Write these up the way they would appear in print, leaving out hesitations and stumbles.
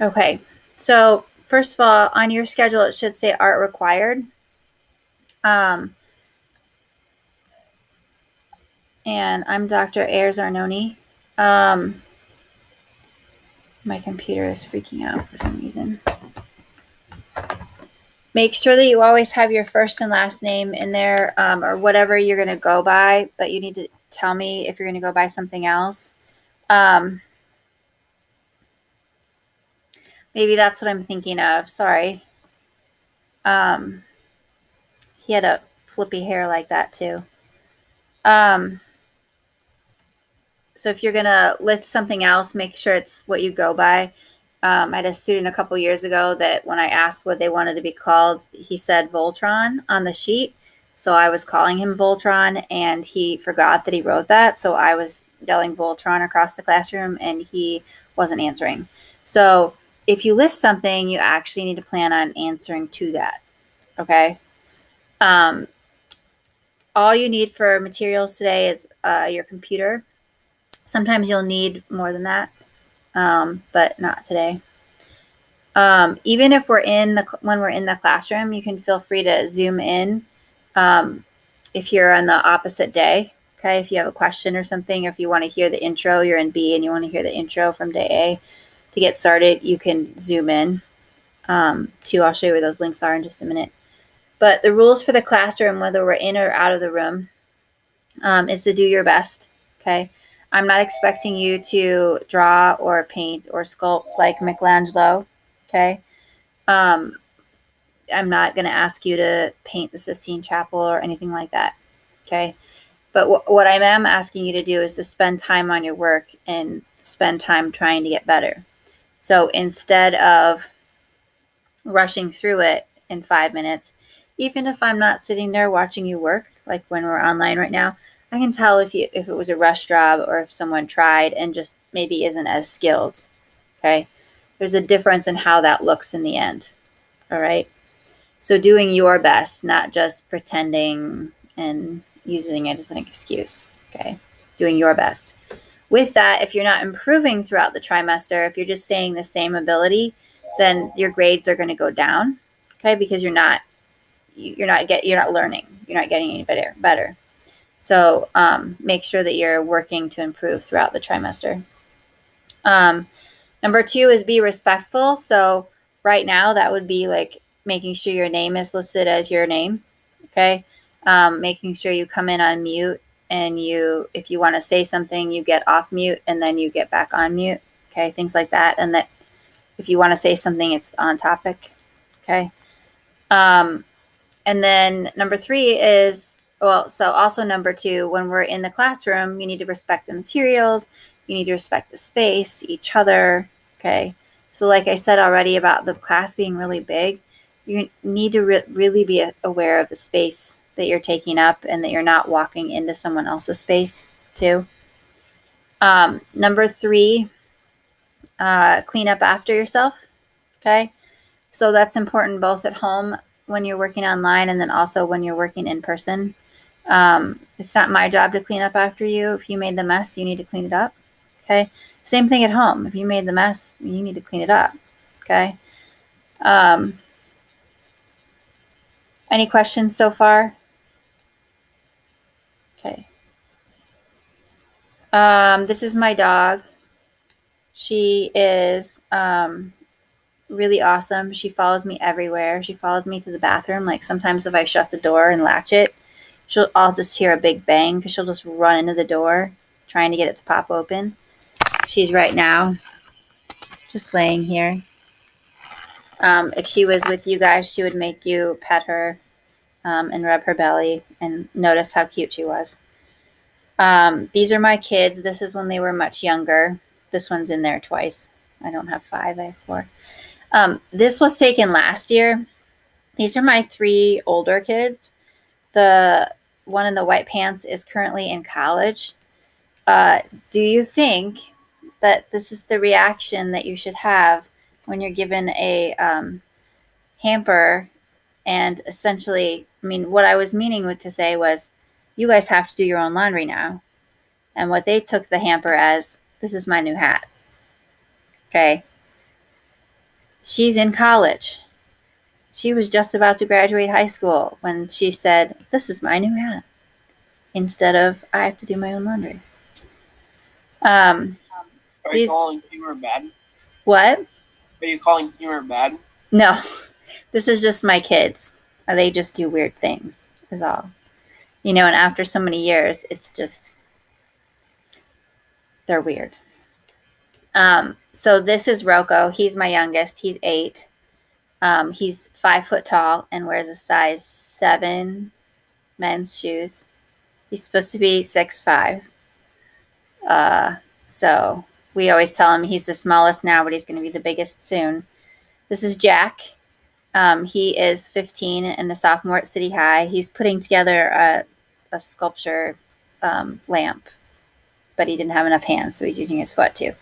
Okay. So first of all, on your schedule, it should say art required. And I'm Dr. Ayers Arnone. My computer is freaking out for some reason. Make sure that you always have your first and last name in there, or whatever you're going to go by, but you need to tell me if you're going to go by something else. Maybe that's what I'm thinking of. Sorry. He had a flippy hair like that too. So if you're going to list something else, make sure it's what you go by. I had a student a couple years ago that when I asked what they wanted to be called, he said Voltron on the sheet. So I was calling him Voltron, and he forgot that he wrote that. So I was yelling Voltron across the classroom, and he wasn't answering. So if you list something, you actually need to plan on answering to that. Okay. All you need for materials today is your computer. Sometimes you'll need more than that, but not today. Even if when we're in the classroom, you can feel free to zoom in if you're on the opposite day. Okay, if you have a question or something, or if you want to hear the intro, you're in B and you want to hear the intro from day A to get started, you can zoom in. I'll show you where those links are in just a minute. But the rules for the classroom, whether we're in or out of the room, is to do your best. Okay, I'm not expecting you to draw or paint or sculpt like Michelangelo. Okay. I'm not going to ask you to paint the Sistine Chapel or anything like that. Okay. But what I am asking you to do is to spend time on your work and spend time trying to get better. So instead of rushing through it in 5 minutes, even if I'm not sitting there watching you work, like when we're online right now, I can tell if it was a rush job or if someone tried and just maybe isn't as skilled. Okay. There's a difference in how that looks in the end. All right. So doing your best, not just pretending and using it as an excuse. Okay. Doing your best. With that, if you're not improving throughout the trimester, if you're just saying the same ability, then your grades are going to go down. Okay. Because you're not learning. You're not getting any better. So make sure that you're working to improve throughout the trimester. Number 2 is be respectful. So right now that would be like making sure your name is listed as your name. Okay. Making sure you come in on mute, and if you want to say something, you get off mute and then you get back on mute. Okay. Things like that. And that if you want to say something, it's on topic. Okay. And then number 3 is, so also number 2, when we're in the classroom, you need to respect the materials. You need to respect the space, each other. Okay. So like I said already about the class being really big, you need to really be aware of the space that you're taking up and that you're not walking into someone else's space too. Number 3, clean up after yourself. Okay. So that's important both at home when you're working online and then also when you're working in person. It's not my job to clean up after you. If you made the mess, you need to clean it up. Okay. Same thing at home. If you made the mess, you need to clean it up. Okay. Any questions so far? Okay. This is my dog. She is really awesome. She follows me everywhere. She follows me to the bathroom. Like sometimes if I shut the door and latch it, I'll just hear a big bang because she'll just run into the door trying to get it to pop open. She's right now just laying here. If she was with you guys, she would make you pet her and rub her belly and notice how cute she was. These are my kids. This is when they were much younger. This one's in there twice. I don't have 5, I have 4. This was taken last year. These are my 3 older kids. The one in the white pants is currently in college. Do you think that this is the reaction that you should have when you're given a hamper? And essentially, I mean, what I was meaning to say was, you guys have to do your own laundry now. And what they took the hamper as, this is my new hat. Okay. She's in college. She was just about to graduate high school when she said, "This is my new hat," instead of, "I have to do my own laundry." Are you calling humor bad? What? Are you calling humor bad? No, this is just my kids. They just do weird things, is all. And after so many years, it's just, they're weird. So this is Rocco. He's my youngest. He's 8. He's 5 foot tall and wears a size 7 men's shoes. He's supposed to be 6'5". So we always tell him he's the smallest now, but he's going to be the biggest soon. This is Jack. He is 15 and a sophomore at City High. He's putting together a sculpture lamp, but he didn't have enough hands, so he's using his foot too.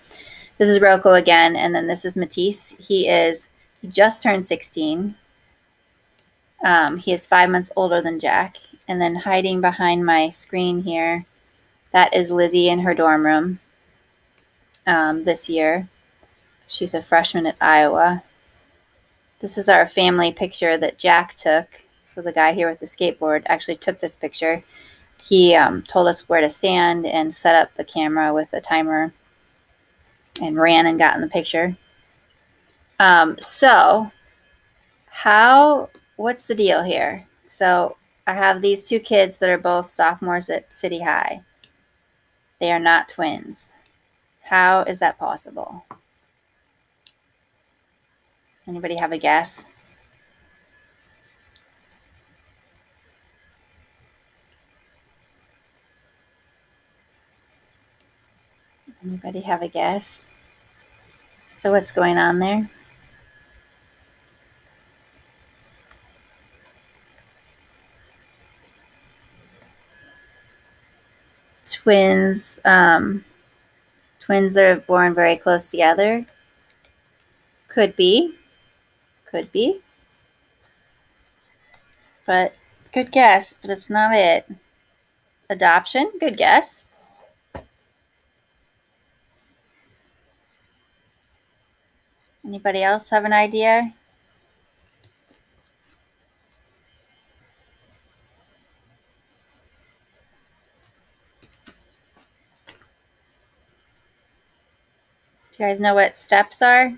This is Rocco again, and then this is Matisse. He just turned 16. He is 5 months older than Jack. And then hiding behind my screen here, that is Lizzie in her dorm room this year. She's a freshman at Iowa. This is our family picture that Jack took. So the guy here with the skateboard actually took this picture. He told us where to stand and set up the camera with a timer and ran and got in the picture. So what's the deal here? So I have these 2 kids that are both sophomores at City High. They are not twins. How is that possible? Anybody have a guess? Anybody have a guess? So what's going on there? Twins that are born very close together. Could be. But good guess, but it's not it. Adoption, good guess. Anybody else have an idea? Do you guys know what steps are?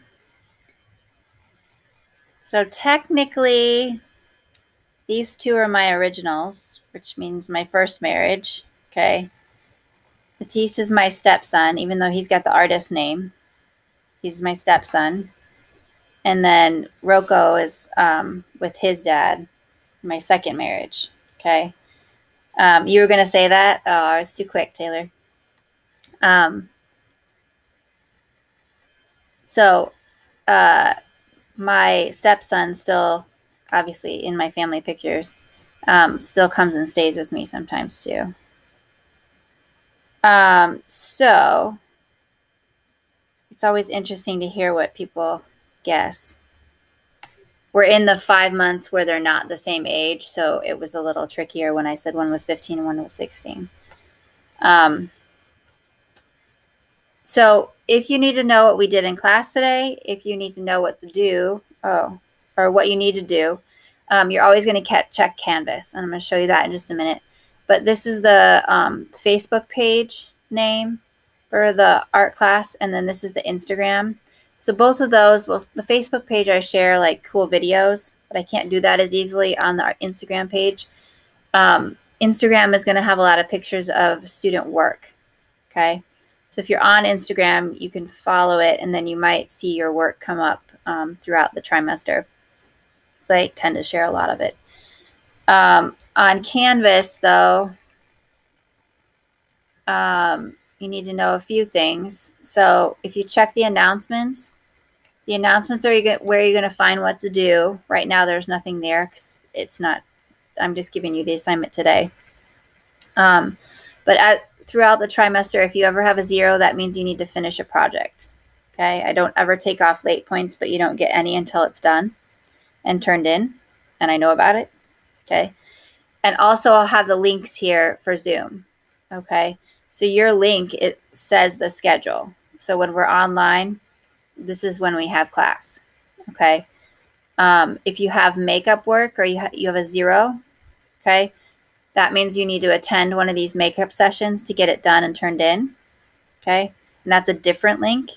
So technically, these 2 are my originals, which means my first marriage. Okay. Matisse is my stepson, even though he's got the artist name. He's my stepson. And then Rocco is with his dad, my second marriage. Okay. You were going to say that? Oh, I was too quick, Taylor. So my stepson still, obviously in my family pictures, still comes and stays with me sometimes too. So it's always interesting to hear what people guess. We're in the 5 months where they're not the same age, so it was a little trickier when I said one was 15 and one was 16. So if you need to know what we did in class today, if you need to know what to do, or what you need to do, you're always going to check Canvas. And I'm going to show you that in just a minute. But this is the Facebook page name for the art class. And then this is the Instagram. So both of those, well, the Facebook page, I share like cool videos, but I can't do that as easily on the Instagram page. Instagram is going to have a lot of pictures of student work. Okay. So if you're on Instagram, you can follow it, and then you might see your work come up throughout the trimester. So I tend to share a lot of it. On Canvas, though, you need to know a few things. So if you check the announcements are where you're going to find what to do. Right now, there's nothing there because it's not. I'm just giving you the assignment today. But throughout the trimester, if you ever have a 0, that means you need to finish a project. Okay, I don't ever take off late points, but you don't get any until it's done and turned in, and I know about it. Okay, and also I'll have the links here for Zoom. Okay, so your link, it says the schedule. So when we're online, this is when we have class. Okay. If you have makeup work or you have a 0, okay, that means you need to attend one of these makeup sessions to get it done and turned in. Okay. And that's a different link.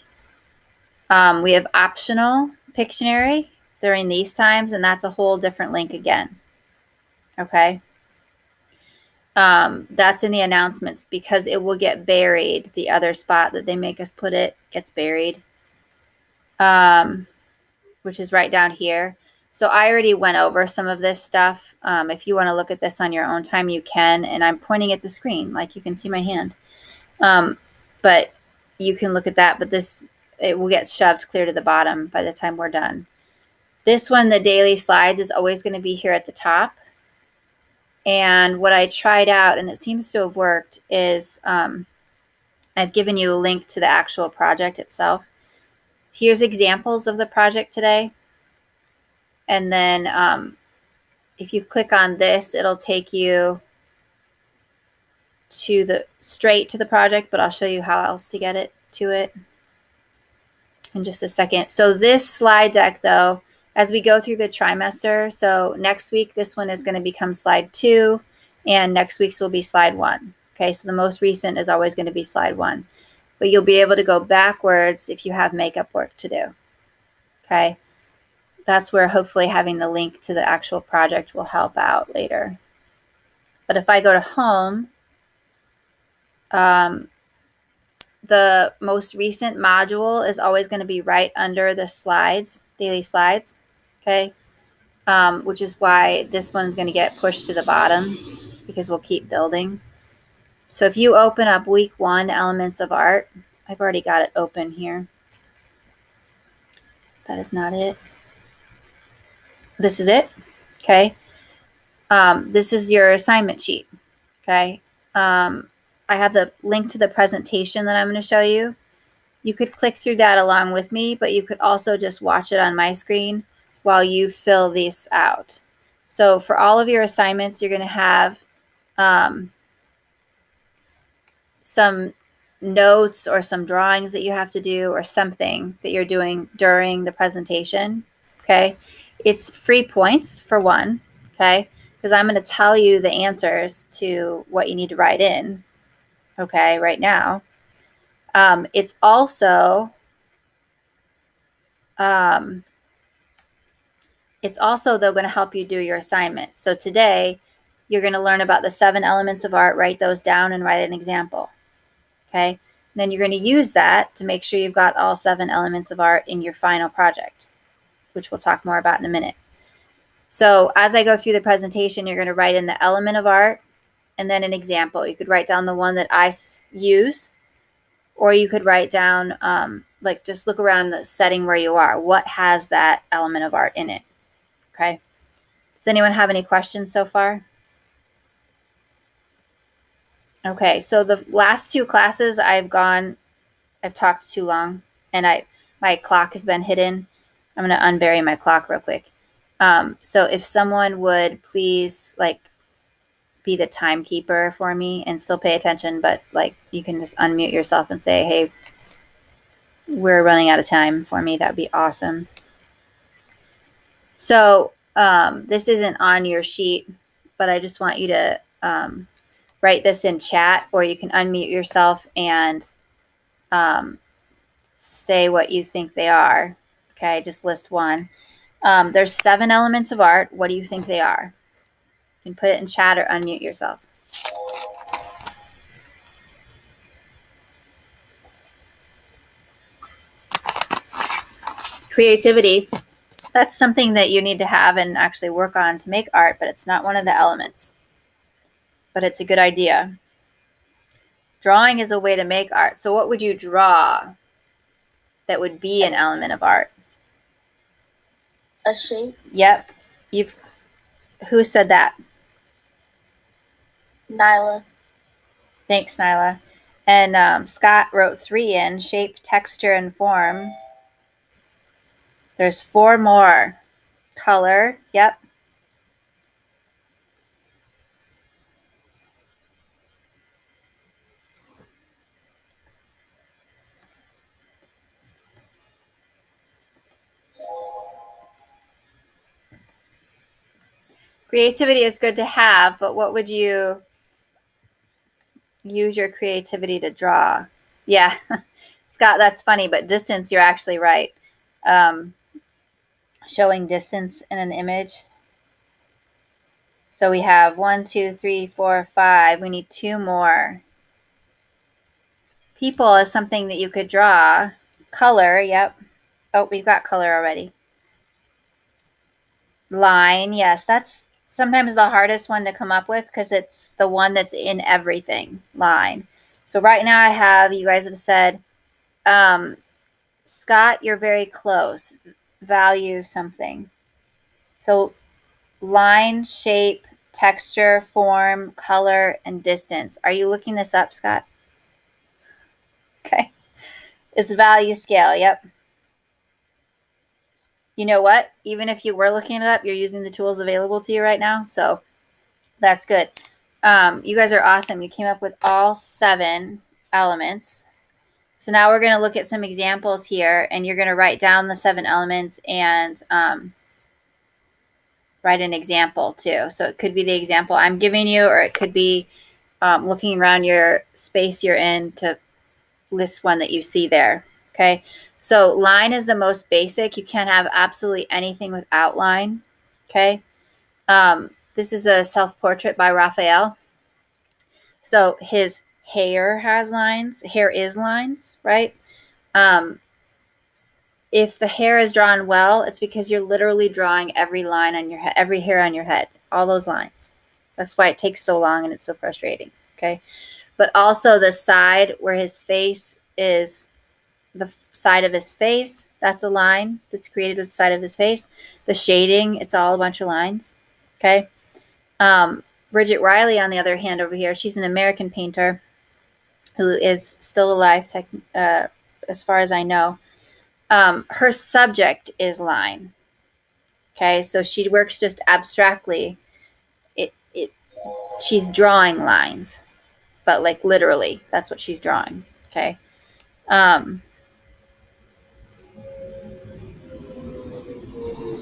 We have optional Pictionary during these times, and that's a whole different link again. Okay. That's in the announcements because it will get buried. The other spot that they make us put it gets buried, which is right down here. So I already went over some of this stuff. If you want to look at this on your own time, you can. And I'm pointing at the screen, like you can see my hand. But you can look at that. But it will get shoved clear to the bottom by the time we're done. This one, the daily slides, is always going to be here at the top. And what I tried out, and it seems to have worked, is I've given you a link to the actual project itself. Here's examples of the project today. And then if you click on this, it'll take you straight to the project, but I'll show you how else to get it to it in just a second. So this slide deck, though, as we go through the trimester, so next week, this one is going to become slide 2, and next week's will be slide 1. Okay, so the most recent is always going to be slide 1. But you'll be able to go backwards if you have makeup work to do. Okay, that's where hopefully having the link to the actual project will help out later. But if I go to home, the most recent module is always going to be right under the slides, daily slides, okay? Which is why this one's going to get pushed to the bottom because we'll keep building. So if you open up week 1, Elements of Art, I've already got it open here. That is not it. This is it, okay? This is your assignment sheet, okay? I have the link to the presentation that I'm going to show you. You could click through that along with me, but you could also just watch it on my screen while you fill these out. So for all of your assignments, you're going to have some notes or some drawings that you have to do or something that you're doing during the presentation, okay? It's free points for one, okay? Because I'm going to tell you the answers to what you need to write in, okay, right now. It's also though going to help you do your assignment. So today you're going to learn about the 7 elements of art, write those down and write an example. Okay. And then you're going to use that to make sure you've got all 7 elements of art in your final project, which we'll talk more about in a minute. So as I go through the presentation, you're going to write in the element of art and then an example. You could write down the one that I use, or you could write down, like just look around the setting where you are. What has that element of art in it? Okay. Does anyone have any questions so far? Okay, so the last 2 classes I've talked too long, and my clock has been hidden. I'm going to unbury my clock real quick. So if someone would please be the timekeeper for me and still pay attention, but you can just unmute yourself and say, hey, we're running out of time for me. That'd be awesome. So this isn't on your sheet, but I just want you to write this in chat, or you can unmute yourself and say what you think they are. Okay, just list one. There's 7 elements of art. What do you think they are? You can put it in chat or unmute yourself. Creativity. That's something that you need to have and actually work on to make art, but it's not one of the elements. But it's a good idea. Drawing is a way to make art. So what would you draw that would be an element of art? A shape. Yep. Who said that? Nyla. Thanks, Nyla. And Scott wrote 3 in: shape, texture, and form. There's 4 more. Color. Yep. Creativity is good to have, but what would you use your creativity to draw? Yeah, Scott, that's funny, but distance, you're actually right. Showing distance in an image. So we have 1, 2, 3, 4, 5. We need 2 more. People is something that you could draw. Color, yep. Oh, we've got color already. Line, yes, that's sometimes the hardest one to come up with because it's the one that's in everything. Line. So right now I have, you guys have said, Scott, you're very close. Value something. So line, shape, texture, form, color, and distance. Are you looking this up, Scott? Okay. It's value scale. Yep. You know what? Even if you were looking it up, you're using the tools available to you right now. So that's good. You guys are awesome. You came up with all 7 elements. So now we're going to look at some examples here, and you're going to write down the 7 elements and write an example too. So it could be the example I'm giving you, or it could be looking around your space you're in to list one that you see there. Okay. So line is the most basic. You can't have absolutely anything without line. Okay. This is a self-portrait by Raphael. So his hair has lines. Hair is lines, right? If the hair is drawn well, it's because you're literally drawing every line on your head, every hair on your head, all those lines. That's why it takes so long and it's so frustrating. Okay. But also the side where his face is, the side of his face, that's a line that's created with the side of his face. The shading, it's all a bunch of lines. Okay. Bridget Riley, on the other hand, over here, she's an American painter who is still alive, as far as I know. Her subject is line. Okay, so she works just abstractly. She's drawing lines, but like literally, that's what she's drawing. Okay.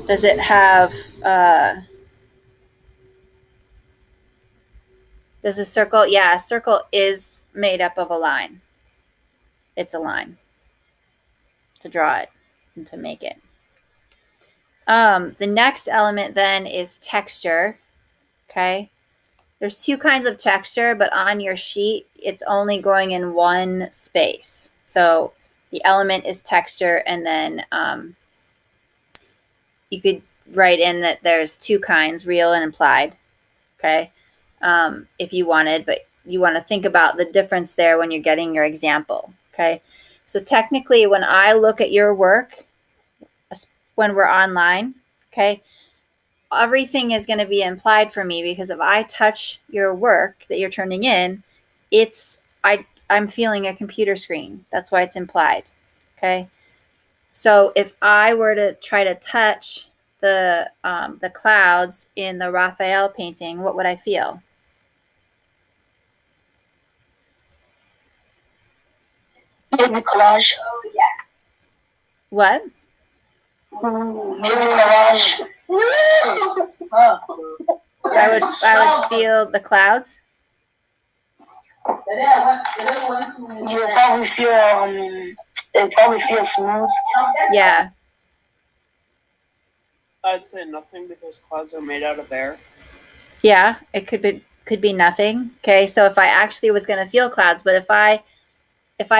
Does it have? Does a circle? Yeah, a circle is made up of a line. It's a line to draw it and to make it. The next element then is texture. Okay. There's 2 kinds of texture, but on your sheet, it's only going in one space. So the element is texture, and then you could write in that there's 2 kinds, real and implied. Okay. If you wanted, but you want to think about the difference there when you're getting your example. Okay. So technically, when I look at your work, when we're online, okay, everything is going to be implied for me, because if I touch your work that you're turning in, I'm feeling a computer screen. That's why it's implied. Okay. So if I were to try to touch the clouds in the Raphael painting, what would I feel? Maybe collage. Oh, yeah. What? Maybe collage. I would feel the clouds. You'll probably feel it probably feels smooth. Yeah. I'd say nothing, because clouds are made out of air. Yeah, it could be nothing. Okay, so if I actually was going to feel clouds, but if I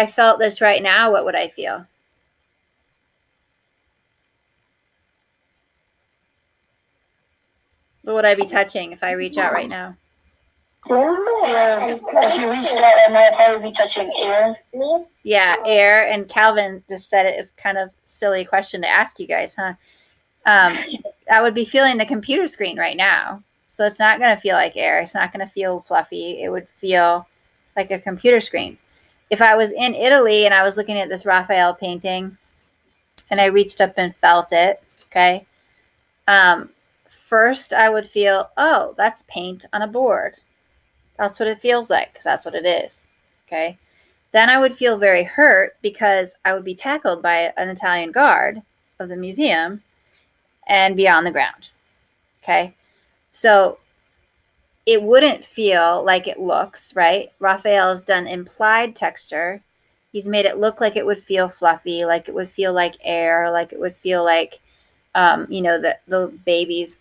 felt this right now, what would I feel? What would I be touching if I reach out right now? If you reach out, I might probably be touching air. Yeah, air. And Calvin just said it is kind of a silly question to ask you guys, huh? I would be feeling the computer screen right now. So it's not going to feel like air. It's not going to feel fluffy. It would feel like a computer screen. If I was in Italy and I was looking at this Raphael painting and I reached up and felt it, okay, first I would feel, oh, that's paint on a board. That's what it feels like, because that's what it is, okay? Then I would feel very hurt because I would be tackled by an Italian guard of the museum and be on the ground, okay? So it wouldn't feel like it looks, right? Raphael's done implied texture. He's made it look like it would feel fluffy, like it would feel like air, like it would feel like, the baby's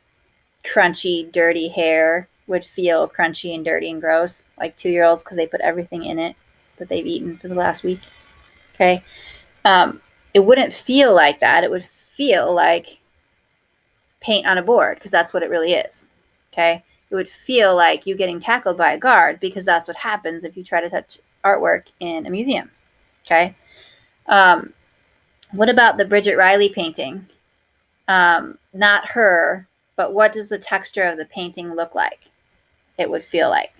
crunchy, dirty hair would feel crunchy and dirty and gross, like 2-year-olds, because they put everything in it that they've eaten for the last week. Okay. It wouldn't feel like that. It would feel like paint on a board, because that's what it really is. Okay. It would feel like you getting tackled by a guard, because that's what happens if you try to touch artwork in a museum. Okay. What about the Bridget Riley painting? Not her, but what does the texture of the painting look like? It would feel like.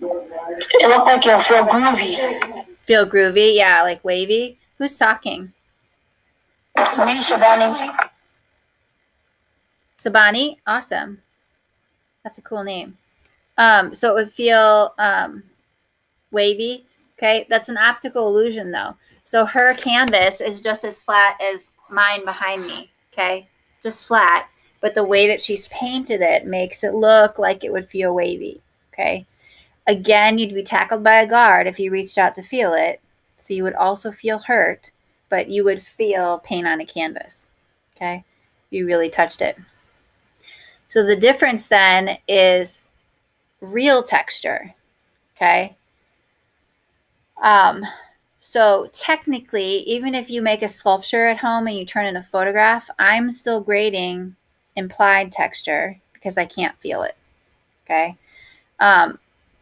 It looked like it'll feel groovy. Feel groovy, yeah, like wavy. Who's talking? It's me, Shabani. Sabani, awesome. That's a cool name. So it would feel wavy. Okay, that's an optical illusion though. So her canvas is just as flat as mine behind me. Okay, just flat. But the way that she's painted it makes it look like it would feel wavy. Okay. Again, you'd be tackled by a guard if you reached out to feel it. So you would also feel hurt, but you would feel paint on a canvas. Okay. You really touched it. So the difference then is real texture. Okay. So technically, even if you make a sculpture at home and you turn in a photograph, I'm still grading implied texture because I can't feel it. Okay.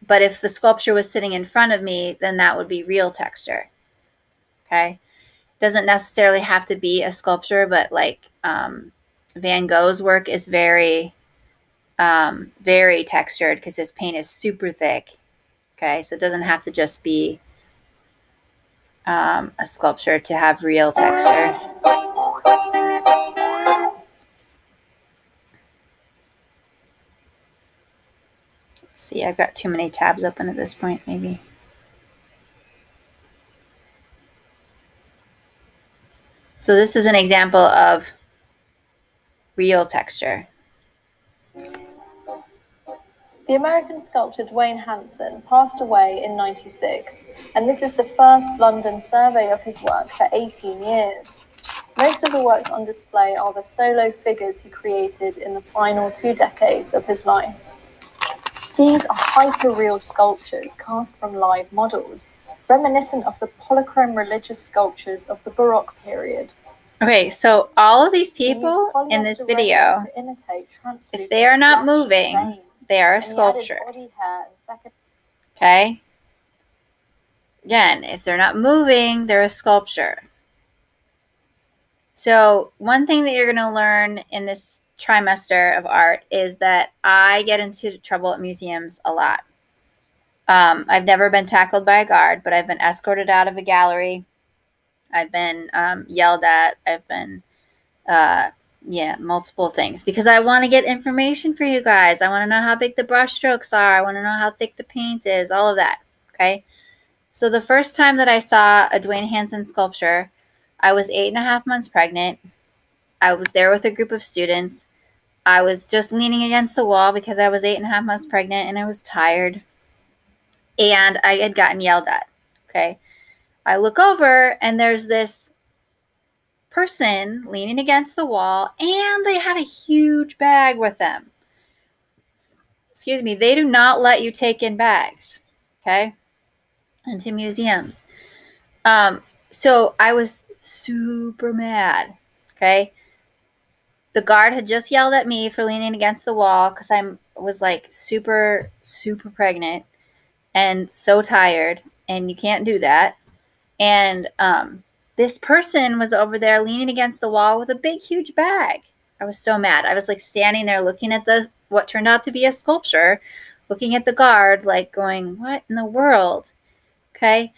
But if the sculpture was sitting in front of me, then that would be real texture. Okay. Doesn't necessarily have to be a sculpture, but like Van Gogh's work is very, very textured because his paint is super thick. Okay. So it doesn't have to just be a sculpture to have real texture. Let's see, I've got too many tabs open at this point, maybe. So this is an example of real texture. The American sculptor Dwayne Hanson passed away in '96, and this is the first London survey of his work for 18 years. Most of the works on display are the solo figures he created in the final 2 decades of his life. These are hyper-real sculptures cast from live models, reminiscent of the polychrome religious sculptures of the Baroque period. Okay, so all of these people in this video, if they are not moving, they are a sculpture. Okay? Again, if they're not moving, they're a sculpture. So one thing that you're going to learn in this trimester of art is that I get into trouble at museums a lot. I've never been tackled by a guard, but I've been escorted out of a gallery. I've been yelled at. I've been, multiple things because I want to get information for you guys. I want to know how big the brush strokes are. I want to know how thick the paint is, all of that. Okay. So the first time that I saw a Dwayne Hanson sculpture, I was 8.5 months pregnant. I was there with a group of students. I was just leaning against the wall because I was 8.5 months pregnant and I was tired. And I had gotten yelled at. Okay. I look over and there's this person leaning against the wall and they had a huge bag with them. Excuse me. They do not let you take in bags. Okay. Into museums. So I was super mad. Okay. The guard had just yelled at me for leaning against the wall because I was like super, super pregnant and so tired. And you can't do that. And this person was over there leaning against the wall with a big, huge bag. I was so mad. I was like standing there looking at what turned out to be a sculpture, looking at the guard, like going, what in the world? Okay.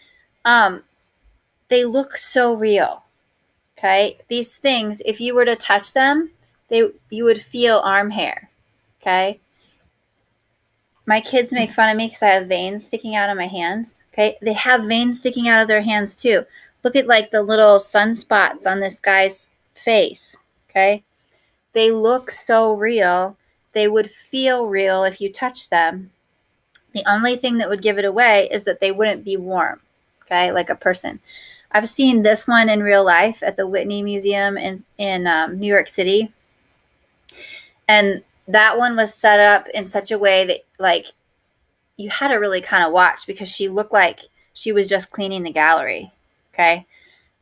They look so real. Okay. These things, if you were to touch them, you would feel arm hair. Okay. My kids make fun of me because I have veins sticking out of my hands. Okay. They have veins sticking out of their hands too. Look at like the little sunspots on this guy's face. Okay. they look so real. They would feel real if you touch them. The only thing that would give it away is that they wouldn't be warm, okay, like a person. I've seen this one in real life at the Whitney Museum in New York City. And that one was set up in such a way that, like, you had to really kind of watch because she looked like she was just cleaning the gallery, okay?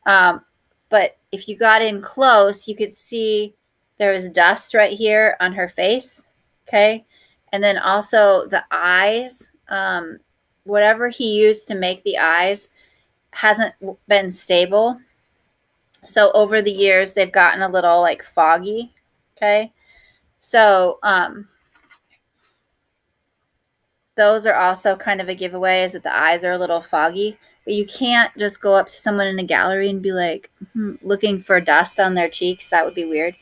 But if you got in close, you could see there was dust right here on her face, okay? And then also the eyes, whatever he used to make the eyes hasn't been stable. So over the years, they've gotten a little like foggy, okay? So those are also kind of a giveaway, is that the eyes are a little foggy. But you can't just go up to someone in a gallery and be like looking for dust on their cheeks. That would be weird.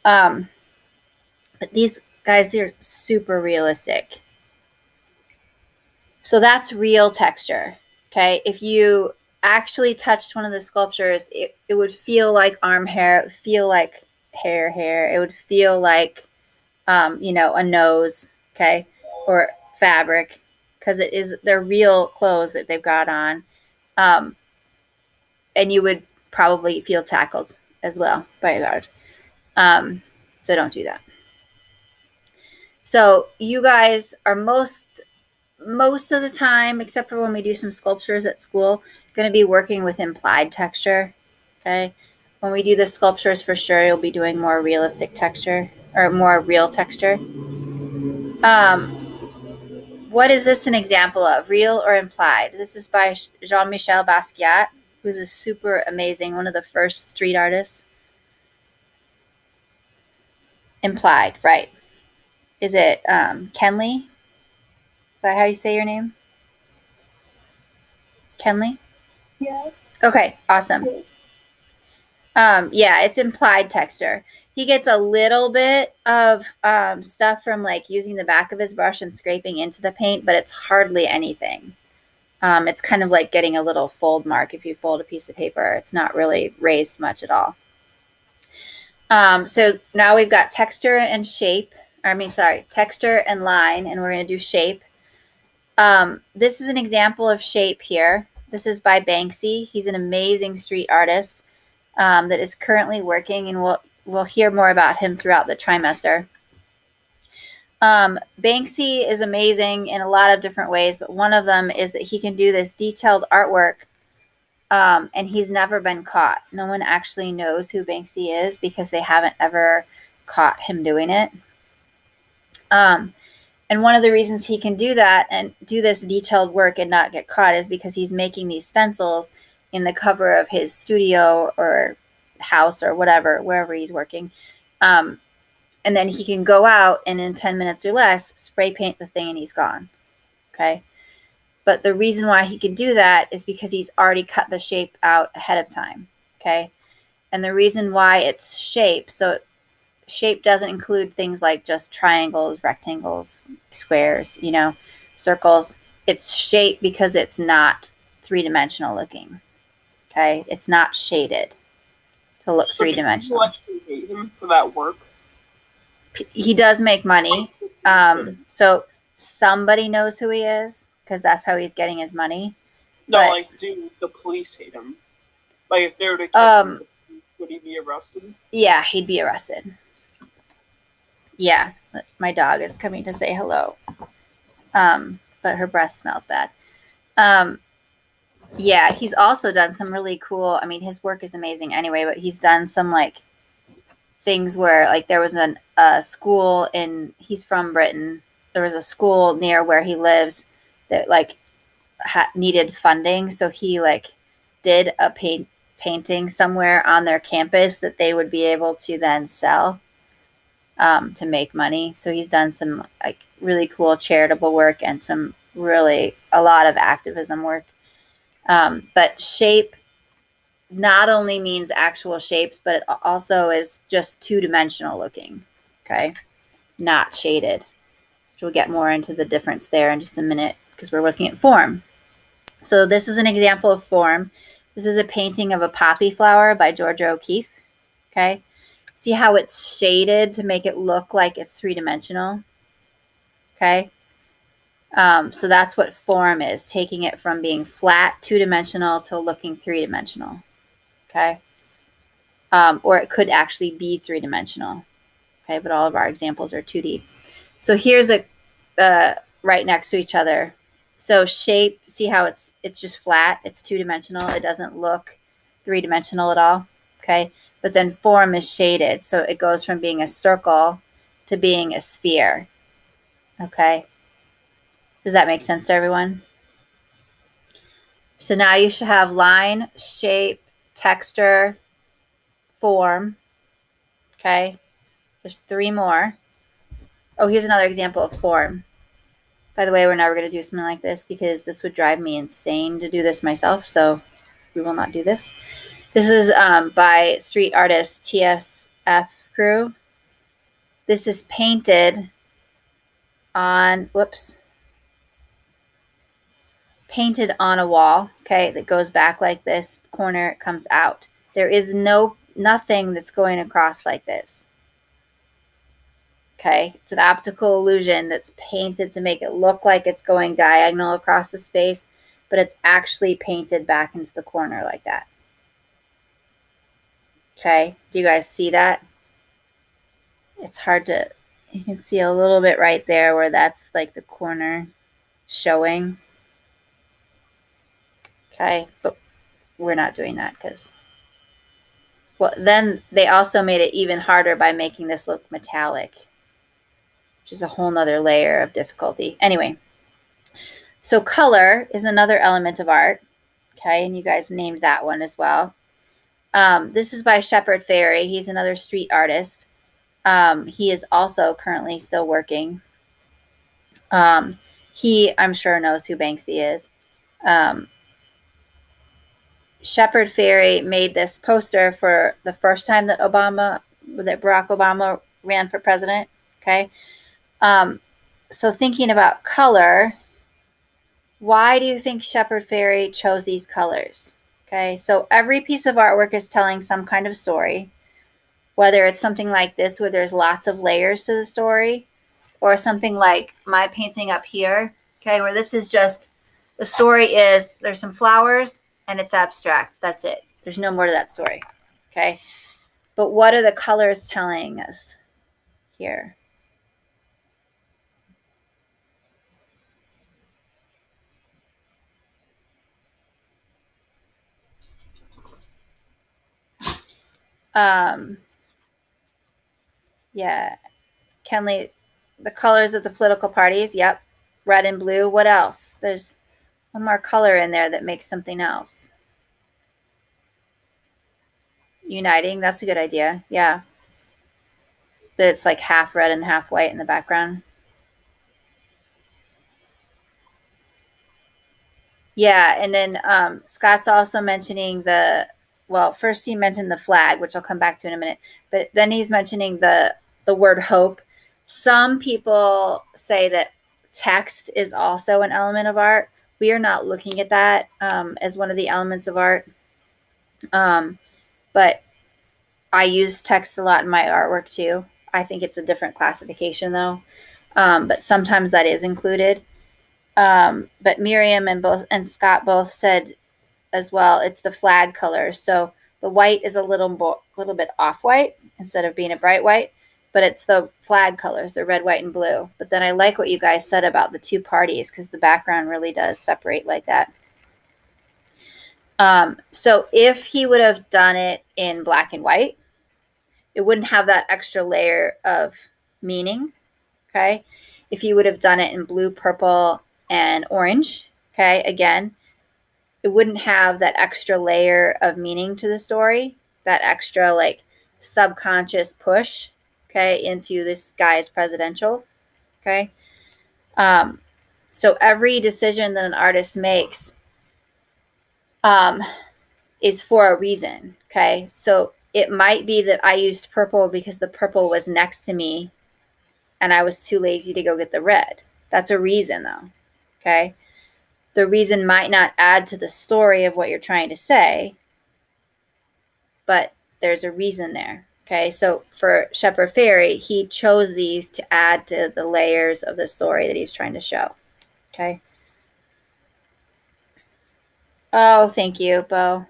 But these guys, they're super realistic. So that's real texture, okay? If you actually touched one of the sculptures, it would feel like arm hair. It would feel like hair. It would feel like, you know, a nose, okay? Or fabric, because they're real clothes that they've got on. And you would probably feel tackled as well by a guard. So don't do that. So you guys are most of the time, except for when we do some sculptures at school, going to be working with implied texture, okay? When we do the sculptures, for sure, you'll be doing more realistic texture or more real texture. What is this an example of, real or implied? This is by Jean-Michel Basquiat, who's a super amazing, one of the first street artists. Implied, right. Is it Kenley? Is that how you say your name? Kenley? Yes. Okay, awesome. Yeah, it's implied texture. He gets a little bit of stuff from like using the back of his brush and scraping into the paint, but it's hardly anything. It's kind of like getting a little fold mark if you fold a piece of paper. It's not really raised much at all. So now we've got texture and shape. Texture and line, and we're going to do shape. This is an example of shape here. This is by Banksy. He's an amazing street artist that is currently working, and we'll hear more about him throughout the trimester. Banksy is amazing in a lot of different ways, but one of them is that he can do this detailed artwork, and he's never been caught. No one actually knows who Banksy is because they haven't ever caught him doing it. And one of the reasons he can do that and do this detailed work and not get caught is because he's making these stencils in the cover of his studio or house or whatever, wherever he's working. And then he can go out and in 10 minutes or less, spray paint the thing and he's gone. Okay. But the reason why he can do that is because he's already cut the shape out ahead of time. Okay. And the reason why it's shape, so shape doesn't include things like just triangles, rectangles, squares, you know, circles. It's shape because it's not three-dimensional looking. Okay. It's not shaded to look three-dimensional. You actually hate him for that work? He does make money. So somebody knows who he is because that's how he's getting his money. No, but, like, do the police hate him? Like, if they were to catch him, would he be arrested? Yeah, he'd be arrested. Yeah, my dog is coming to say hello. But her breath smells bad. Yeah, he's also done some really cool, I mean, his work is amazing anyway, but he's done some like things where like there was a school he's from Britain. There was a school near where he lives that like needed funding. So he like did a painting somewhere on their campus that they would be able to then sell to make money. So he's done some like really cool charitable work and a lot of activism work. But shape not only means actual shapes, but it also is just two-dimensional looking, okay? Not shaded. Which we'll get more into the difference there in just a minute because we're looking at form. So this is an example of form. This is a painting of a poppy flower by Georgia O'Keeffe, okay? See how it's shaded to make it look like it's three-dimensional? Okay. So that's what form is, taking it from being flat, two-dimensional to looking three-dimensional. Okay. Or it could actually be three-dimensional. Okay, but all of our examples are 2D. So here's a right next to each other. So shape, see how it's just flat, it's two-dimensional, it doesn't look three-dimensional at all. Okay, but then form is shaded, so it goes from being a circle to being a sphere. Okay, does that make sense to everyone? So now you should have line, shape, texture, form. Okay, there's 3 more. Oh, here's another example of form. By the way, we're never going to do something like this because this would drive me insane to do this myself, so we will not do this. This is by street artist TSF Crew. This is painted on, painted on a wall, okay, that goes back like this, corner, it comes out. There is nothing that's going across like this. Okay, it's an optical illusion that's painted to make it look like it's going diagonal across the space, but it's actually painted back into the corner like that. Okay, do you guys see that? It's hard to, you can see a little bit right there where that's like the corner showing. Okay, but we're not doing that because, well, then they also made it even harder by making this look metallic, which is a whole nother layer of difficulty. Anyway, so color is another element of art. Okay, and you guys named that one as well. This is by Shepard Fairey. He's another street artist. He is also currently still working. He, I'm sure, knows who Banksy is. Shepard Fairey made this poster for the first time that Barack Obama ran for president. Okay. So thinking about color, why do you think Shepard Fairey chose these colors? Okay, so every piece of artwork is telling some kind of story, whether it's something like this where there's lots of layers to the story, or something like my painting up here, okay, where this is just, the story is there's some flowers and it's abstract. That's it. There's no more to that story. Okay, but what are the colors telling us here? Yeah, Kenley, the colors of the political parties. Yep, red and blue. What else? There's one more color in there that makes something else. Uniting, that's a good idea. Yeah, that it's like half red and half white in the background. Yeah, and then Scott's also mentioning well, first he mentioned the flag, which I'll come back to in a minute, but then he's mentioning the word hope. Some people say that text is also an element of art. We are not looking at that as one of the elements of art. But I use text a lot in my artwork too. I think it's a different classification though. But sometimes that is included. But Miriam and Scott both said as well, it's the flag color. So the white is a little bit off-white instead of being a bright white, but it's the flag colors, the red, white, and blue. But then I like what you guys said about the two parties because the background really does separate like that. So if he would have done it in black and white, it wouldn't have that extra layer of meaning, okay? If he would have done it in blue, purple, and orange, okay, again, it wouldn't have that extra layer of meaning to the story, that extra like subconscious push, okay, into this guy's presidential, okay? So every decision that an artist makes is for a reason, okay? So it might be that I used purple because the purple was next to me and I was too lazy to go get the red. That's a reason though, okay? The reason might not add to the story of what you're trying to say, but there's a reason there, Okay, so for Shepard Fairey, he chose these to add to the layers of the story that he's trying to show. Okay. Oh, thank you, Bo.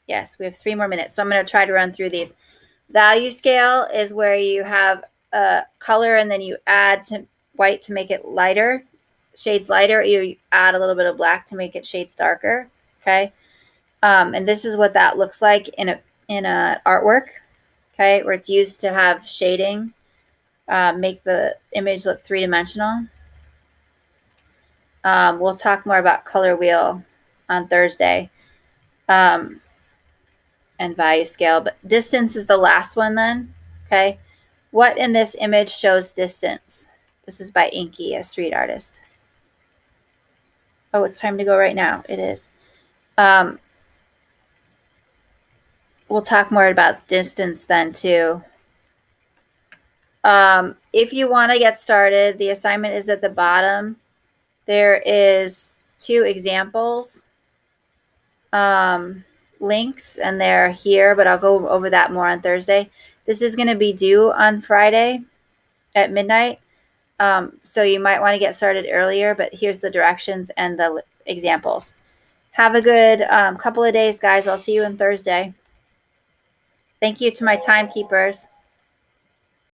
Yes, we have 3 more minutes, so I'm going to try to run through these. Value scale is where you have a color and then you add to white to make it lighter, shades lighter. You add a little bit of black to make it shades darker. Okay. And this is what that looks like in a artwork, okay, where it's used to have shading, make the image look 3-dimensional. We'll talk more about color wheel on Thursday, and value scale, but distance is the last one then, okay. What in this image shows distance? This is by Inky, a street artist. Oh, it's time to go right now. It is. We'll talk more about distance then too. If you want to get started, the assignment is at the bottom. There is 2 examples links, and they're here, but I'll go over that more on Thursday. This is going to be due on Friday at midnight. So you might want to get started earlier, but here's the directions and the examples. Have a good couple of days, guys. I'll see you on Thursday. Thank you to my timekeepers.